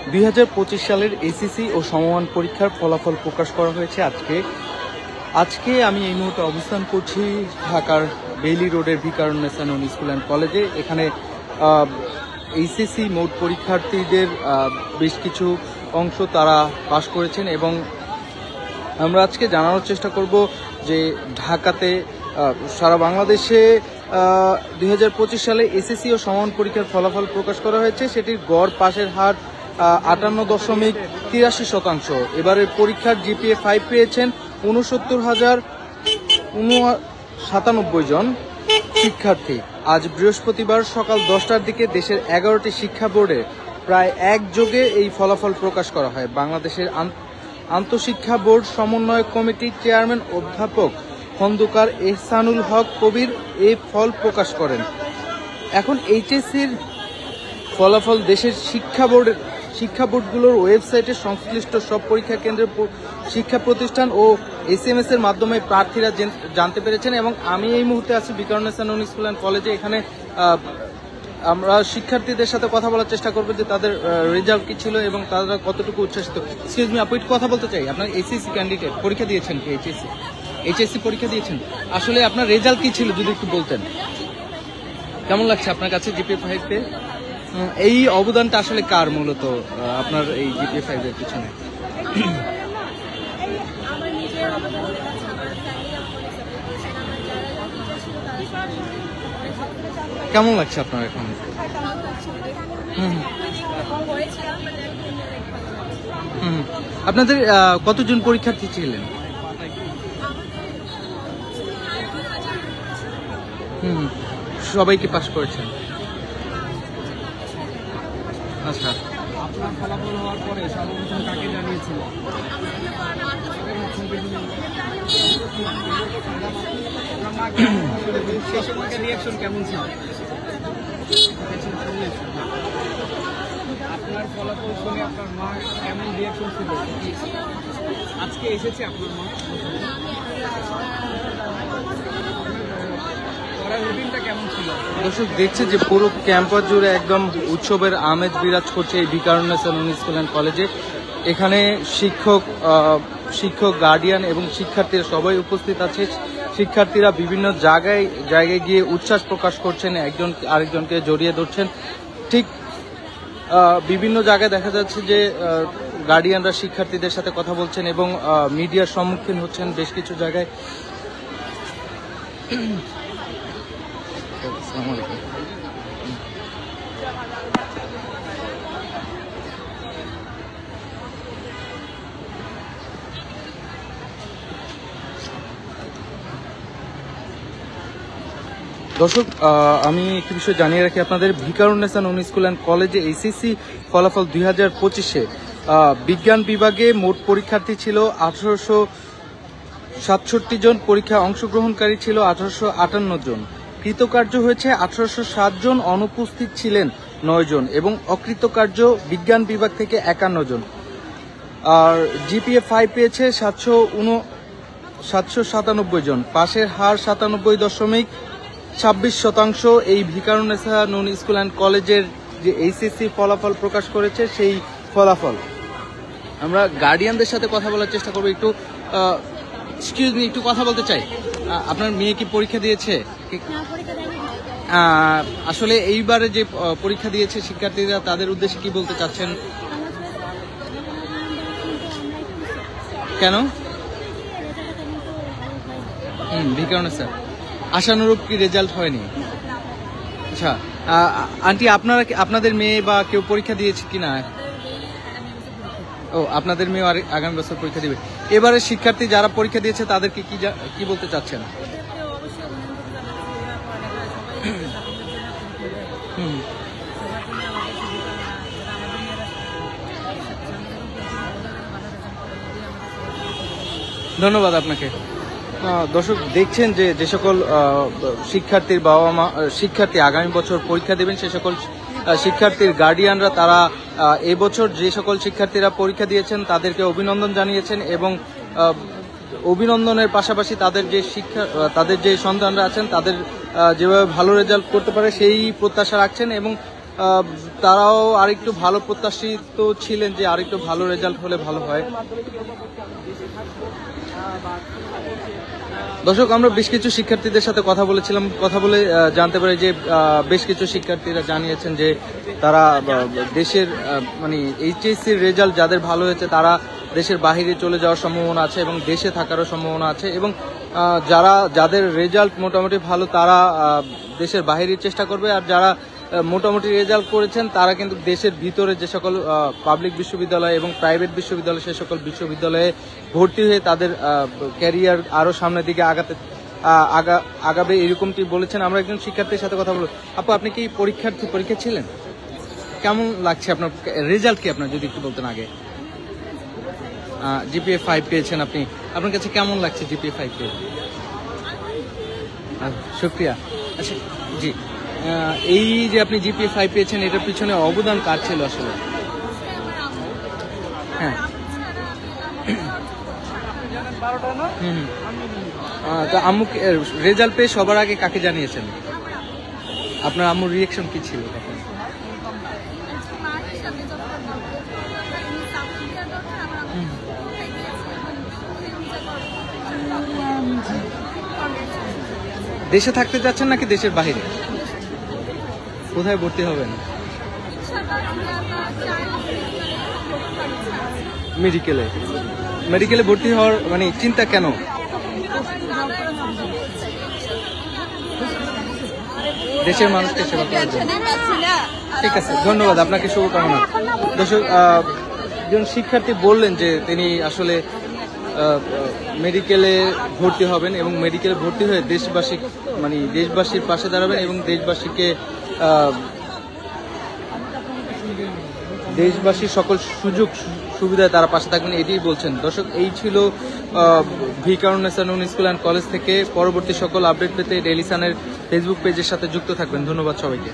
2025 সালের এসএসসি ও সমমান পরীক্ষার ফলাফল প্রকাশ করা হয়েছে আজকে আমি এই মুহূর্তে অবস্থান করছি ঢাকার বেইলি রোডের ভিকারুন্নেসা নূন স্কুল অ্যান্ড কলেজে। এখানে এইচএসসি মোট পরীক্ষার্থীদের বেশ কিছু অংশ তারা পাশ করেছেন এবং আমরা আজকে জানানোর চেষ্টা করব যে ঢাকাতে সারা বাংলাদেশে 2025 সালে এসএসসি ও সমমান পরীক্ষার ফলাফল প্রকাশ করা হয়েছে। সেটির গড় পাশের হার 58.83%। এবারের পরীক্ষার জিপিএ 5 পেয়েছেন 69,097 জন শিক্ষার্থী। আজ বৃহস্পতিবার সকাল 10টার দিকে দেশের 11টি শিক্ষা বোর্ডে প্রায় একযোগে এই ফলাফল প্রকাশ করা হয়। বাংলাদেশের আন্তঃশিক্ষা বোর্ড সমন্বয় কমিটির চেয়ারম্যান অধ্যাপক খন্দকার এহসানুল হক কবির এই ফল প্রকাশ করেন। এখন এইচএসসির ফলাফল দেশের শিক্ষা বোর্ডগুলোর ওয়েবসাইটে সংশ্লিষ্ট সব পরীক্ষা কেন্দ্রের শিক্ষা প্রতিষ্ঠান ও এসএমএস এর মাধ্যমে প্রার্থীরা জানতে পেরেছেন এবং আমি এই মুহূর্তে আছি ভিকারুন্নেসা নূন স্কুল অ্যান্ড কলেজে। এখানে আমরা শিক্ষার্থীদের সাথে কথা বলার চেষ্টা করবো যে তাদের রেজাল্ট কি ছিল এবং তারা কতটুকু উচ্ছ্বাসিত। এক্সকিউজ মি, আপু একটু কথা বলতে চাই। আপনার এইচএসসি ক্যান্ডিডেট পরীক্ষা দিয়েছেন কি? এইচএসসি পরীক্ষা দিয়েছেন, আসলে আপনার রেজাল্ট কি ছিল যদি একটু বলতেন। কেমন লাগছে আপনার কাছে জিপিএ 5 পেয়ে? এই অবদানটা আসলে কার মূলত আপনার এই জিপিএ 5 এর পিছনে? কেমন লাগছে আপনার এখন? আপনাদের কতজন পরীক্ষার্থী ছিলেন? সবাইকে পাস করেছেন? আচ্ছা, আপনার ফলাফল হওয়ার পরে সর্বপ্রথম কাকে জানিয়েছিল? সেই সময়কার রিয়াকশন কেমন ছিল? আপনার ফলাফল শুনে আপনার মা কেমন রিয়াকশন ছিল? আজকে এসেছে আপনার মা? দর্শক দেখছে যে পুরো ক্যাম্পাস জুড়ে একদম উৎসবের আমেজ বিরাজ করছে এই ভিকারুন্নেসা নূন স্কুল অ্যান্ড কলেজে। এখানে শিক্ষক গার্ডিয়ান এবং শিক্ষার্থীরা সবাই উপস্থিত আছে। শিক্ষার্থীরা বিভিন্ন জায়গায় গিয়ে উচ্ছ্বাস প্রকাশ করছেন, একজন আরেকজনকে জড়িয়ে ধরছেন। ঠিক বিভিন্ন জায়গায় দেখা যাচ্ছে যে গার্ডিয়ানরা শিক্ষার্থীদের সাথে কথা বলছেন এবং মিডিয়ার সম্মুখীন হচ্ছেন বেশ কিছু জায়গায়। দর্শক, আমি একটি বিষয় জানিয়ে রাখি আপনাদের। ভিকারুন্নেসা নূন স্কুল অ্যান্ড কলেজে এইচএসসি ফলাফল 2025-এ বিজ্ঞান বিভাগে মোট পরীক্ষার্থী ছিল 1867 জন, পরীক্ষায় অংশগ্রহণকারী ছিল 1858 জন, কৃতকার্য হয়েছে 1807 জন, অনুপস্থিত ছিলেন 9 জন এবং অকৃতকার্য বিজ্ঞান বিভাগ থেকে 51 জন। আর জিপিএ 5 পেয়েছে 797 জন, পাশের হার 97.26%। এই ভিকারুন্নেসা নূন স্কুল অ্যান্ড কলেজের যে এইচএসসি ফলাফল প্রকাশ করেছে সেই ফলাফল। আমরা গার্ডিয়ানদের সাথে কথা বলার চেষ্টা করবো। একটু এক্সকিউজ মি, একটু কথা বলতে চাই। আপনার মেয়ে কি পরীক্ষা দিয়েছে? আসলে এইবারে যে পরীক্ষা দিয়েছে শিক্ষার্থীরা, তাদের উদ্দেশ্যে কি বলতে চাচ্ছেন? কেন? ভিকারুন্নেসা আশানুরূপ কি রেজাল্ট হয়নি? আচ্ছা, আন্টি আপনাদের মেয়ে বা কেউ পরীক্ষা দিয়েছে কিনা? ও, আপনাদের মেয়ে আগামী বছর পরীক্ষা দিবে। এবারে শিক্ষার্থী যারা পরীক্ষা দিয়েছে তাদেরকে কি বলতে চাচ্ছেন? ধন্যবাদ আপনাকে। দর্শক দেখছেন যে সকল শিক্ষার্থীর বাবা মা শিক্ষার্থী আগামী বছর পরীক্ষা দেবেন, সে সকল শিক্ষার্থীর গার্ডিয়ানরা তারা এবছর যে সকল শিক্ষার্থীরা পরীক্ষা দিয়েছেন তাদেরকে অভিনন্দন জানিয়েছেন এবং অভিনন্দনের পাশাপাশি তাদের যে সন্তানরা আছেন তাদের যেভাবে ভালো রেজাল্ট করতে পারে সেই প্রত্যাশা রাখছেন এবং তারাও আরেকটু ভালো প্রত্যাশিত ছিলেন যে আরেকটু ভালো রেজাল্ট হলে ভালো হয়। দর্শক, আমরা বেশ কিছু শিক্ষার্থীদের সাথে কথা বলেছিলাম, কথা বলে জানতে পারি যে বেশ কিছু শিক্ষার্থীরা জানিয়েছেন যে তারা দেশের মানে এইচএসসির রেজাল্ট যাদের ভালো হয়েছে তারা দেশের বাইরে চলে যাওয়ার সম্ভাবনা আছে এবং দেশে থাকারও সম্ভাবনা আছে, এবং যাদের রেজাল্ট মোটামুটি ভালো তারা দেশের বাইরের চেষ্টা করবে, আর যারা মোটামুটি রেজাল্ট করেছেন তারা কিন্তু দেশের ভিতরে যে সকল পাবলিক বিশ্ববিদ্যালয় এবং প্রাইভেট বিশ্ববিদ্যালয় সে সকল বিশ্ববিদ্যালয়ে ভর্তি হয়ে তাদের ক্যারিয়ার আরো সামনের দিকে আগাবে এরকমটি বলেছেন। আমরা একজন শিক্ষার্থীর সাথে কথা বলবো। আপু, আপনি কি পরীক্ষা ছিলেন? কেমন লাগছে আপনার রেজাল্ট? কি আপনার যদি একটু বলতেন আগে। জিপিএ 5 পেয়েছেন আপনি, আপনার কাছে কেমন লাগছে জিপিএ 5 পেয়ে? শুক্রিয়া। আচ্ছা জি, এই যে আপনি জিপিএ 5 পেয়েছেন এটার পিছনে অবদান কার ছিল আসলে? হ্যাঁ, তো আম্মু রেজাল্ট পেয়ে সবার আগে কাকে জানিয়েছেন? আপনার আম্মুর রিয়েকশন কি ছিল তখন? দেশে থাকতে যাচ্ছেন নাকি দেশের বাইরে? কোথায় ভর্তি হবেন? মেডিকেলে ভর্তি হওয়ার মানে চিন্তা কেন? দেশের মানুষকে সেবা করার জন্য। ঠিক আছে, ধন্যবাদ আপনাকে, শুভকামনা। দর্শক, একজন শিক্ষার্থী বললেন যে তিনি আসলে মেডিকেলে ভর্তি হবেন এবং মেডিকেলে ভর্তি হয়ে দেশবাসীর পাশে দাঁড়াবেন এবং দেশবাসীর সকল সুযোগ সুবিধায় তারা পাশে থাকবেন, এটাই বলছেন। দর্শক, এই ছিল Viqarunnisa Noon school and college থেকে। পরবর্তী সকল আপডেট পেতে ডেইলি সানের ফেসবুক পেজের সাথে যুক্ত থাকবেন। ধন্যবাদ সবাইকে।